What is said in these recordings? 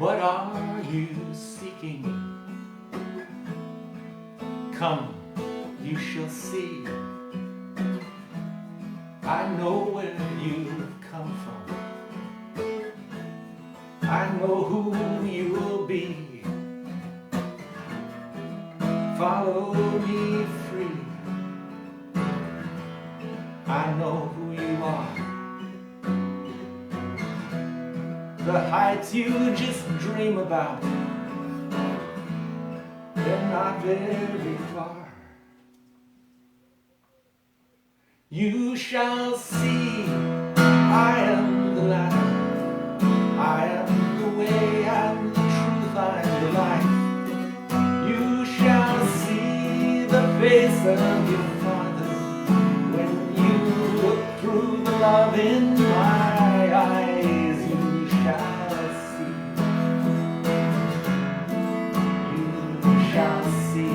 What are you seeking? Come, you shall see. I know where you've come from. I know who you will be. Follow me free. I know who you are. The heights you just dream about, they're not very far. You shall see, I am the light, I am the way, I am the truth, I am the life. You shall see the face of your Father when you look through the love in my eyes. You shall see,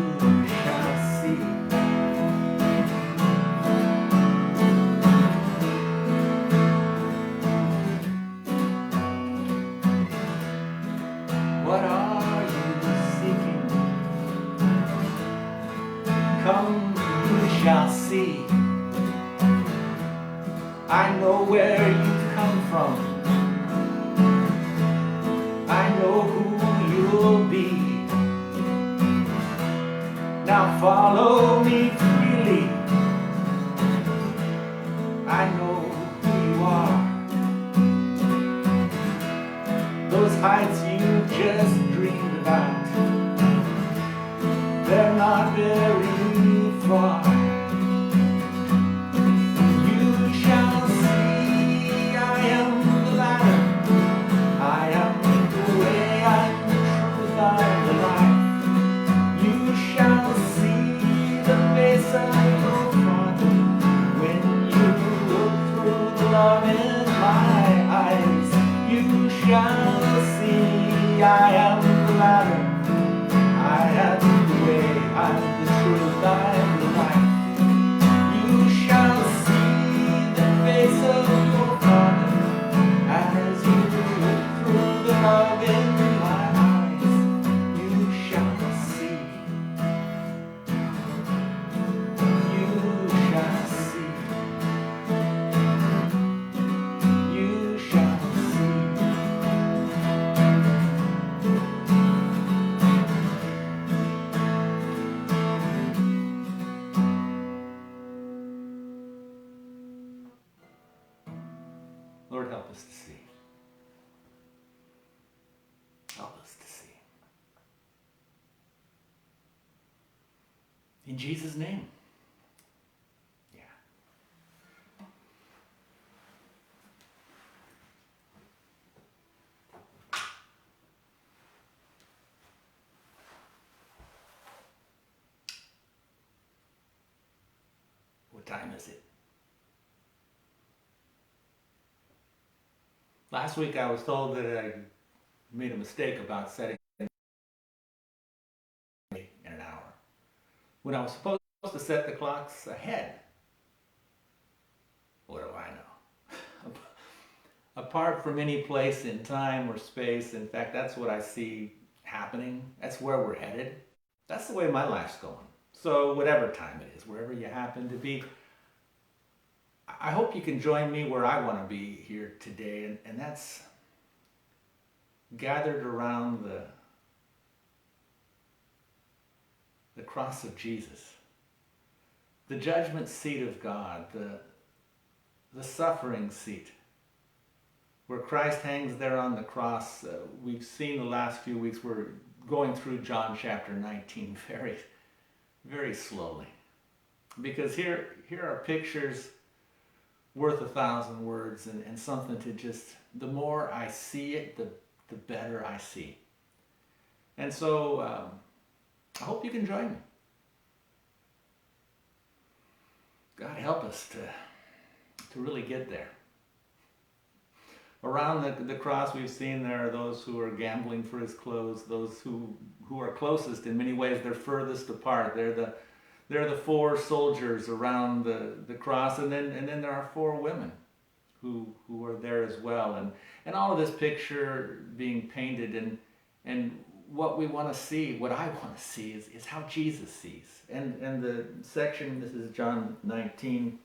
you shall see. What are you seeking? Come, you shall see. I know where you come from. I know who you'll be. Now follow me freely. I know who you are. Those heights you just dreamed about, they're not very far. You shall see, I am the light, I am the way, I am the truth, I am the life. You shall see the face of your Father when you look through the love in my eyes. You shall see, I am the ladder, I am the way, I am the truth, I am the life. You shall see the face of your Father as you look through the love in my eyes. You shall see, you shall see, you shall see. Lord, help us to see. Help us to see. In Jesus' name. Yeah. What time is it? Last week I was told that I made a mistake about setting in an hour, when I was supposed to set the clocks ahead. What do I know? Apart from any place in time or space, in fact, that's what I see happening. That's where we're headed. That's the way my life's going. So whatever time it is, wherever you happen to be, I hope you can join me where I want to be here today, and that's gathered around the cross of Jesus, the judgment seat of God, the suffering seat, where Christ hangs there on the cross. We've seen the last few weeks, we're going through John chapter 19 very, very slowly, because here are pictures worth 1,000 words, and something to just, the more I see it, the better I see. And so I hope you can join me. God help us to really get there. Around the cross, we've seen there are those who are gambling for his clothes, those who are closest. In many ways, they're furthest apart. They're the four soldiers around the cross, and then there are four women who were there as well, and all of this picture being painted, and what we want to see, what I want to see is how Jesus sees. And the section, this is John 19,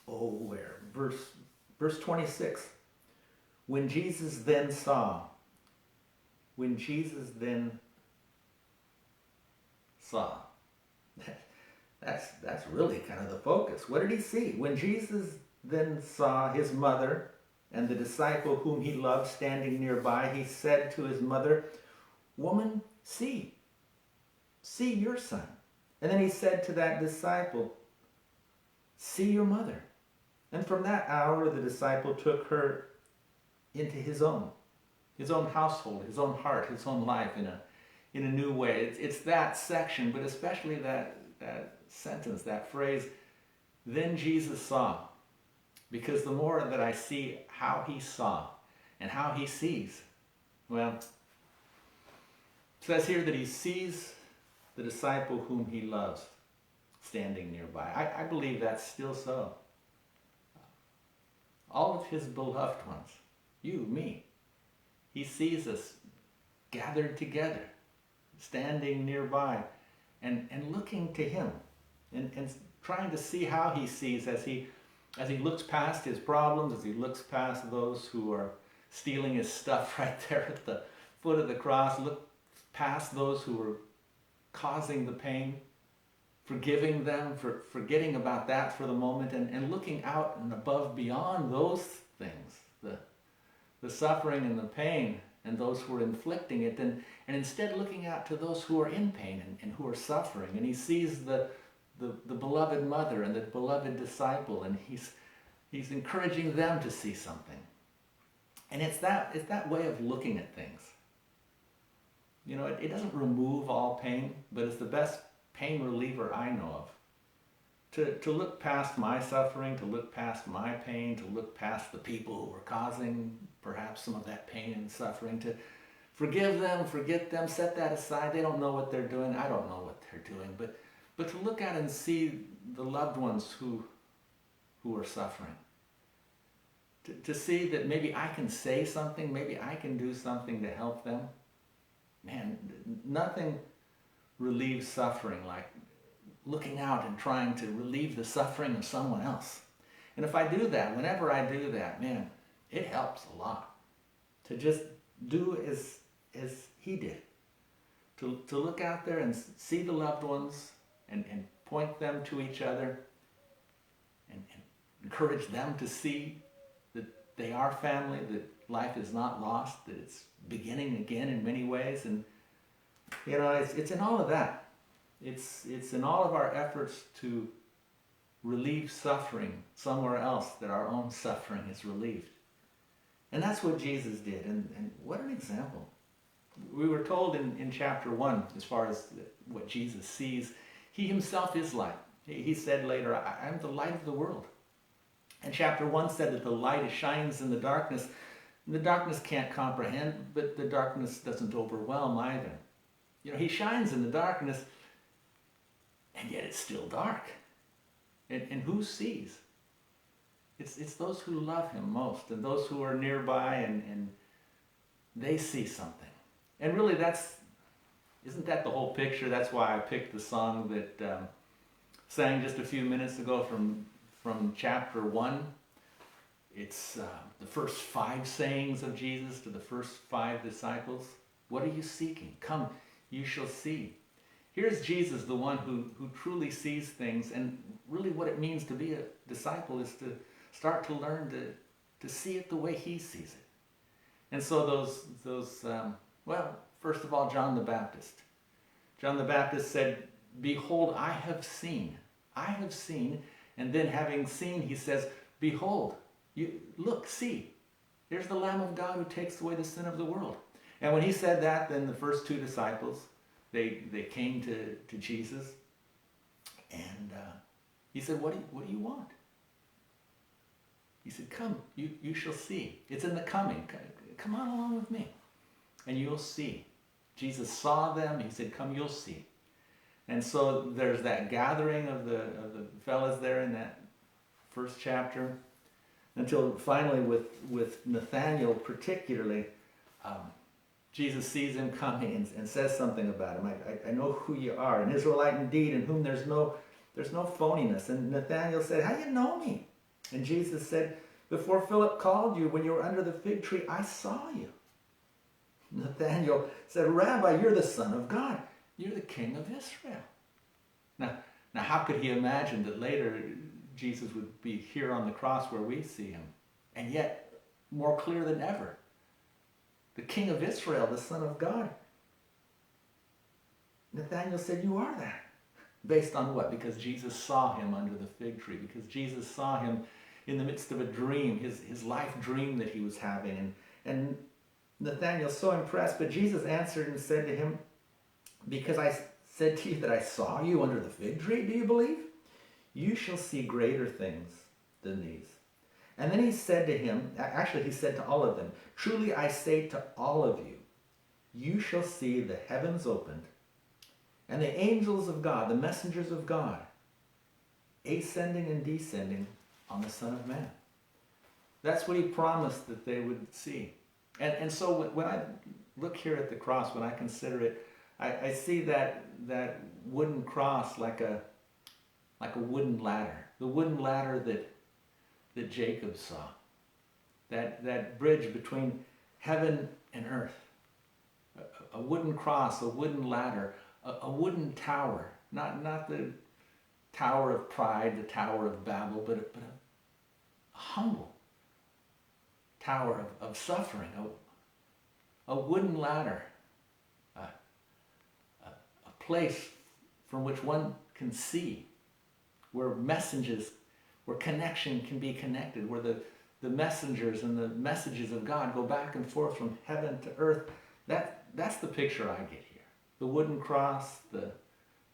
where? Verse 26. When Jesus then saw, that's really kind of the focus. What did he see? When Jesus then saw his mother and the disciple whom he loved standing nearby, he said to his mother, "Woman, see your son." And then he said to that disciple, "See your mother." And from that hour the disciple took her into his own household, his own heart, his own life in a new way. It's that section, but especially that sentence, that phrase, "Then Jesus saw." Because the more that I see how he saw and how he sees, well, it says here that he sees the disciple whom he loves standing nearby. I believe that's still so. All of his beloved ones, you, me, he sees us gathered together, standing nearby, and looking to him, and trying to see how he sees as he looks past his problems, as he looks past those who are stealing his stuff right there at the foot of the cross, look past those who are causing the pain, forgiving them, for forgetting about that for the moment, and looking out and above beyond those things, the suffering and the pain and those who are inflicting it, and instead looking out to those who are in pain and who are suffering. And he sees the beloved mother and the beloved disciple, and he's encouraging them to see something. And it's that way of looking at things. You know, it doesn't remove all pain, but it's the best pain reliever I know of. To look past my suffering, to look past my pain, to look past the people who are causing perhaps some of that pain and suffering, to forgive them, forget them, set that aside. They don't know what they're doing. I don't know what they're doing. But to look at and see the loved ones who are suffering. To see that maybe I can say something, maybe I can do something to help them. Man, nothing relieves suffering like looking out and trying to relieve the suffering of someone else. And if I do that, whenever I do that, man, it helps a lot. To just do as he did. To look out there and see the loved ones and point them to each other and encourage them to see that they are family, that life is not lost, that it's beginning again in many ways. And you know, it's in all of that. It's in all of our efforts to relieve suffering somewhere else that our own suffering is relieved. And that's what Jesus did. And what an example. We were told in chapter 1, as far as what Jesus sees, he himself is light. He said later, "I'm the light of the world." And chapter 1 said that the light shines in the darkness. And the darkness can't comprehend, but the darkness doesn't overwhelm either. You know, he shines in the darkness, and yet it's still dark. And who sees? It's those who love him most, and those who are nearby, and they see something. And really, isn't that the whole picture? That's why I picked the song that sang just a few minutes ago from chapter 1. It's the first 5 sayings of Jesus to the first 5 disciples. What are you seeking? Come, you shall see. Here's Jesus, the one who truly sees things, and really what it means to be a disciple is to start to learn to see it the way he sees it. And so those first of all, John the Baptist. John the Baptist said, "Behold, I have seen. I have seen." And then having seen, he says, "Behold, you look, see. Here's the Lamb of God who takes away the sin of the world." And when he said that, then the first 2 disciples, they came to Jesus, and he said, what do you want? He said, "Come, you shall see." It's in the coming. Come on along with me, and you'll see. Jesus saw them. He said, "Come, you'll see." And so there's that gathering of the fellas there in that first chapter. Until finally with Nathanael particularly, Jesus sees him coming and says something about him. I know who you are, an Israelite indeed, in whom there's no phoniness. And Nathanael said, how do you know me? And Jesus said, before Philip called you, when you were under the fig tree, I saw you. Nathanael said, Rabbi, you're the Son of God. You're the King of Israel. Now how could he imagine that later Jesus would be here on the cross where we see him? And yet, more clear than ever, the King of Israel, the Son of God. Nathanael said, you are that. Based on what? Because Jesus saw him under the fig tree. Because Jesus saw him in the midst of a dream, his life dream that he was having. And Nathanael's so impressed, but Jesus answered and said to him, because I said to you that I saw you under the fig tree, do you believe? You shall see greater things than these. And then he said to him, actually he said to all of them, truly I say to all of you, you shall see the heavens opened, and the angels of God, the messengers of God, ascending and descending on the Son of Man. That's what he promised that they would see. And so when I look here at the cross, when I consider it, I see that wooden cross like a wooden ladder. The wooden ladder that Jacob saw. That bridge between heaven and earth. A wooden cross, a wooden ladder, a wooden tower. Not the Tower of Pride, the Tower of Babel, but a humble tower of suffering. A wooden ladder. A place from which one can see, where connection can be connected, where the messengers and the messages of God go back and forth from heaven to earth. That's the picture I get here. The wooden cross, the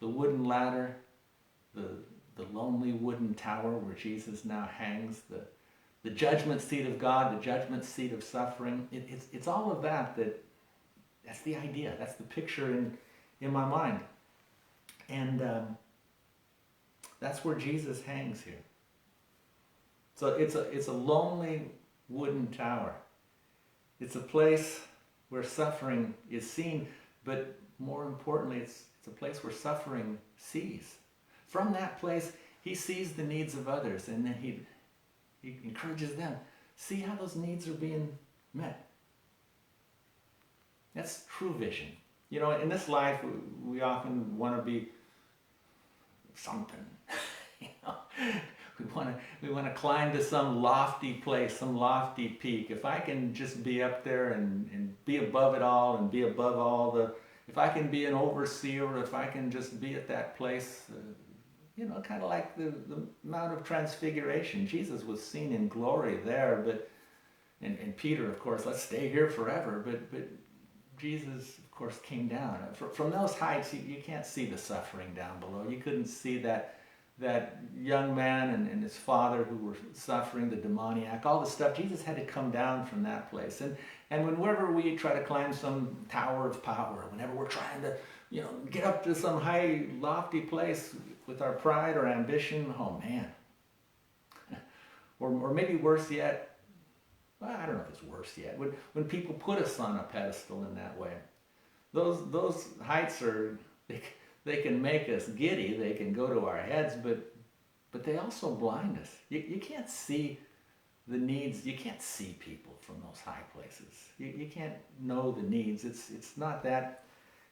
wooden ladder, the lonely wooden tower where Jesus now hangs, the judgment seat of God, the judgment seat of suffering. It's all of that's the idea. That's the picture in my mind. And that's where Jesus hangs here. So it's a lonely wooden tower. It's a place where suffering is seen, but more importantly, it's a place where suffering sees. From that place, he sees the needs of others, and then he encourages them. See how those needs are being met. That's true vision. You know, in this life, we often want to be something. You know, we want to climb to some lofty place, some lofty peak. If I can just be up there and be above it all and be above all if I can be an overseer, if I can just be at that place, you know, kind of like the Mount of Transfiguration. Jesus was seen in glory there, and Peter, of course, let's stay here forever. But Jesus, of course, came down. From those heights, you can't see the suffering down below. You couldn't see that young man and his father who were suffering, the demoniac, all the stuff. Jesus had to come down from that place. And whenever we try to climb some tower of power, whenever we're trying to, you know, get up to some high, lofty place with our pride or ambition, oh man. Or maybe worse yet, well, I don't know if it's worse yet, when people put us on a pedestal in that way. Those heights they can make us giddy, they can go to our heads, but they also blind us. You can't see the needs, you can't see people from those high places. You can't know the needs. It's not that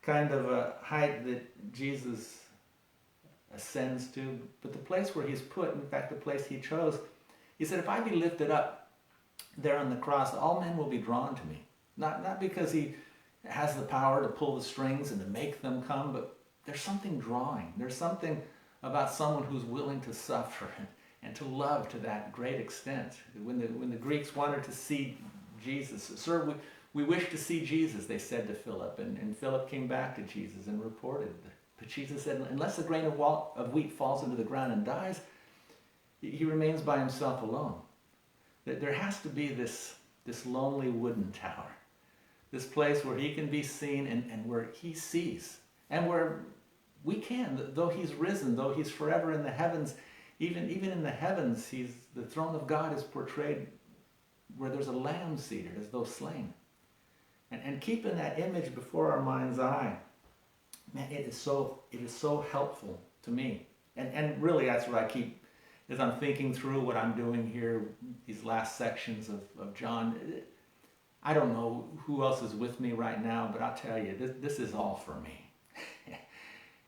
kind of a height that Jesus ascends to, but the place where he's put, in fact the place he chose, he said, if I be lifted up there on the cross, all men will be drawn to me. Not because he has the power to pull the strings and to make them come, but there's something drawing. There's something about someone who's willing to suffer and to love to that great extent. When the Greeks wanted to see Jesus, sir, we wish to see Jesus, they said to Philip. And Philip came back to Jesus and reported. But Jesus said, unless a grain of wheat falls into the ground and dies, he remains by himself alone. There has to be this lonely wooden tower. This place where he can be seen and where he sees. And where we can, though he's risen, though he's forever in the heavens, Even in the heavens, the throne of God is portrayed where there's a lamb seated as though slain. And keeping that image before our mind's eye, man, it is so helpful to me. And really that's what I keep, as I'm thinking through what I'm doing here, these last sections of John. I don't know who else is with me right now, but I'll tell you, this is all for me.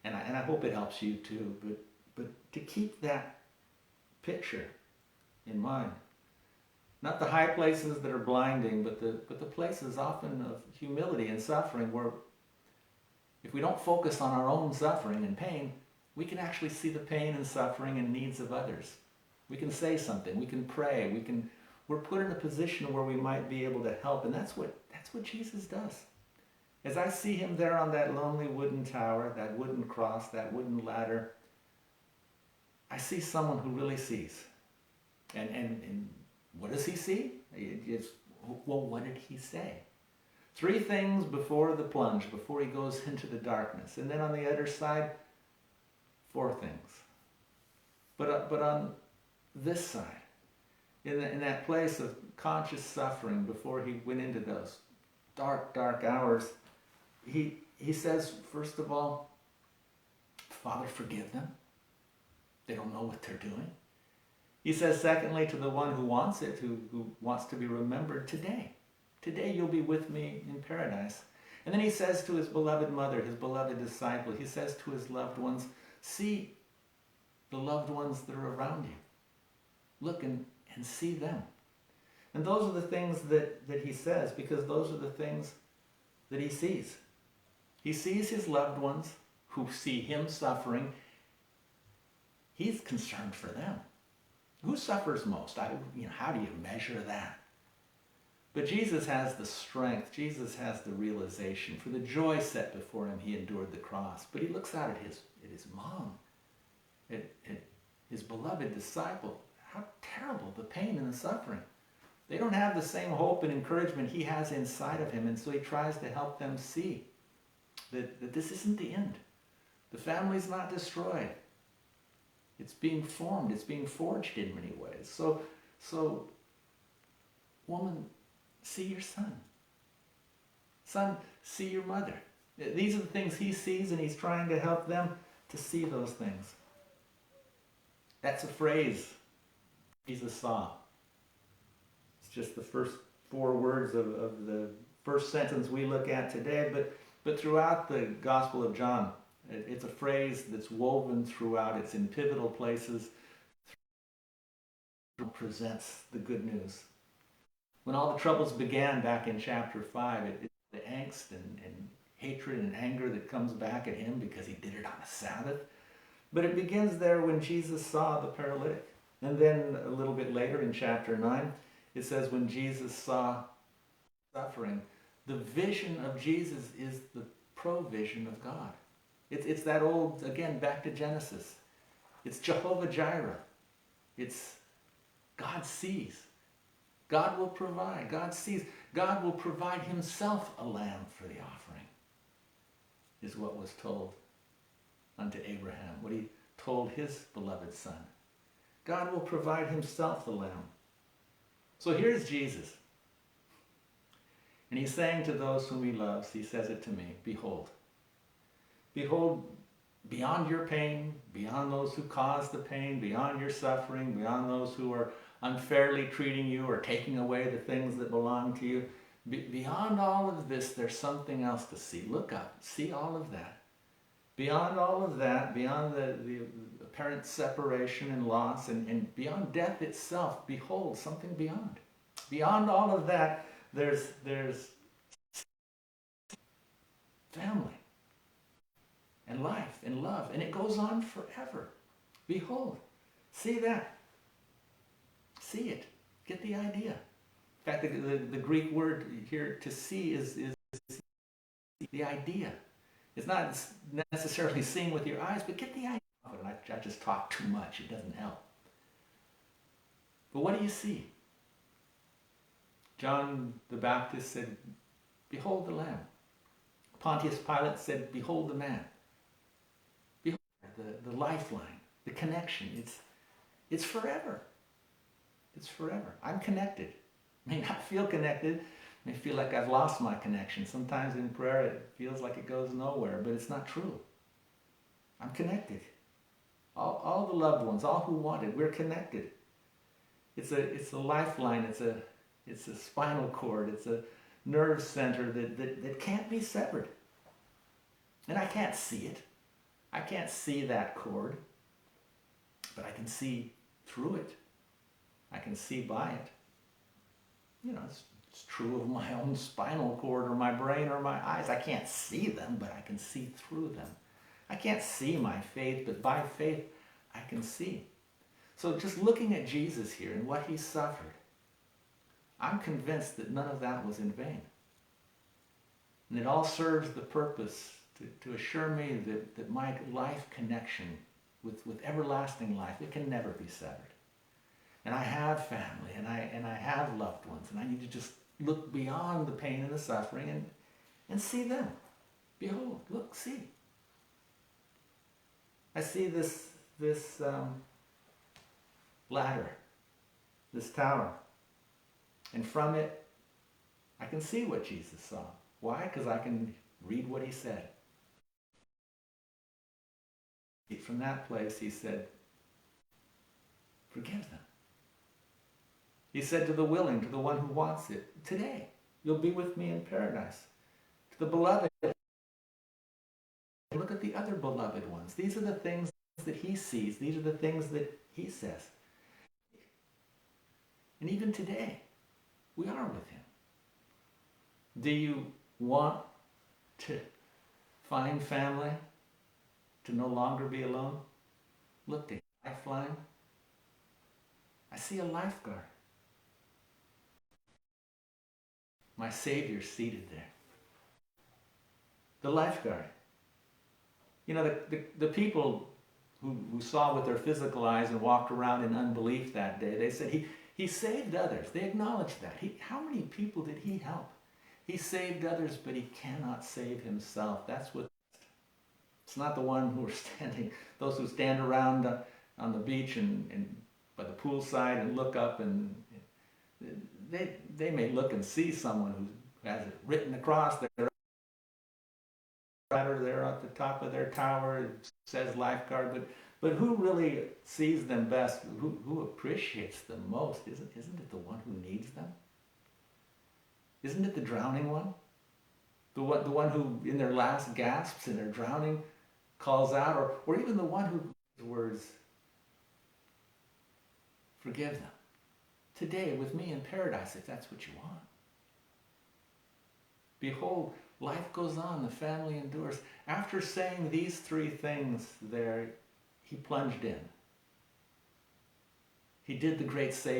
and I hope it helps you too. But to keep that picture in mind. Not the high places that are blinding, but the places often of humility and suffering where if we don't focus on our own suffering and pain, we can actually see the pain and suffering and needs of others. We can say something, we can pray, we're put in a position where we might be able to help, and that's what Jesus does. As I see him there on that lonely wooden tower, that wooden cross, that wooden ladder, I see someone who really sees. And what does he see? Well, what did he say? 3 things before the plunge, before he goes into the darkness. And then on the other side, 4 things. But on this side, in that place of conscious suffering before he went into those dark, dark hours, he says, first of all, Father, forgive them. They don't know what they're doing. He says, secondly, to the one who wants it, who wants to be remembered, today you'll be with me in paradise. And then he says to his beloved mother, his beloved disciple, he says to his loved ones, see the loved ones that are around you. Look and see them. And those are the things that he says, because those are the things that he sees. He sees his loved ones who see him suffering. He's concerned for them. Who suffers most? How do you measure that? But Jesus has the strength. Jesus has the realization. For the joy set before him, he endured the cross. But he looks out at his mom, at his beloved disciple. How terrible the pain and the suffering. They don't have the same hope and encouragement he has inside of him. And so he tries to help them see that this isn't the end. The family's not destroyed. It's being formed. It's being forged in many ways. So, woman, see your son. Son, see your mother. These are the things he sees, and he's trying to help them to see those things. That's a phrase Jesus saw. It's just the first 4 words of the first sentence we look at today, but throughout the Gospel of John, it's a phrase that's woven throughout. It's in pivotal places. It presents the good news. When all the troubles began back in chapter 5, it's the angst and hatred and anger that comes back at him because he did it on a Sabbath. But it begins there when Jesus saw the paralytic. And then a little bit later in chapter 9, it says when Jesus saw suffering, the vision of Jesus is the provision of God. It's that old, again, back to Genesis. It's Jehovah Jireh. It's God sees. God will provide. God sees. God will provide himself a lamb for the offering, is what was told unto Abraham, what he told his beloved son. God will provide himself the lamb. So here's Jesus. And he's saying to those whom he loves, he says it to me, behold, beyond your pain, beyond those who cause the pain, beyond your suffering, beyond those who are unfairly treating you or taking away the things that belong to you, beyond all of this, there's something else to see. Look up, see all of that. Beyond all of that, beyond the apparent separation and loss, and beyond death itself, behold, something beyond. Beyond all of that, there's family and life and love, and it goes on forever. Behold, see that. See it. Get the idea. In fact, the Greek word here to see is the idea. It's not necessarily seeing with your eyes, but get the idea. I just talk too much. It doesn't help. But what do you see? John the Baptist said, behold the Lamb. Pontius Pilate said, behold the man. Behold the lifeline, the connection. It's forever. It's forever. I'm connected. I may not feel connected. I may feel like I've lost my connection. Sometimes in prayer it feels like it goes nowhere, but it's not true. I'm connected. All the loved ones, all who wanted, we're connected. It's a lifeline. It's a spinal cord. It's a nerve center that can't be severed. And I can't see it. I can't see that cord, but I can see through it. I can see by it. You know, it's true of my own spinal cord or my brain or my eyes. I can't see them, but I can see through them. I can't see my faith, but by faith I can see. So just looking at Jesus here and what he suffered, I'm convinced that none of that was in vain. And it all serves the purpose to assure me that my life connection with everlasting life, it can never be severed. And I have family, and I have loved ones, and I need to just look beyond the pain and the suffering and see them. Behold, look, see. I see this ladder, this tower, and from it I can see what Jesus saw. Why? Because I can read what he said. From that place he said, forgive them. He said to the willing, to the one who wants it, today you'll be with me in paradise. To the beloved, look at the other beloved ones. These are the things that he sees. These are the things that he says. And even today, we are with him. Do you want to find family? To no longer be alone? Look, the lifeline. I see a lifeguard. My Savior seated there. The lifeguard. You know, the people who saw with their physical eyes and walked around in unbelief that day, they said, he saved others. They acknowledged that. How many people did he help? He saved others, but he cannot save himself. That's what. It's not the one who are standing, those who stand around on the beach and by the poolside and look up, and they may look and see someone who has it written across their ladder there at the top of their tower. It says lifeguard, but who really sees them best? Who appreciates them most? Isn't it the one who needs them? Isn't it the drowning one? The one who, in their last gasps, in their drowning, calls out, or even the one whose words, forgive them. Today with me in paradise, if that's what you want. Behold, life goes on, the family endures. After saying these three things there, he plunged in. He did the great saving.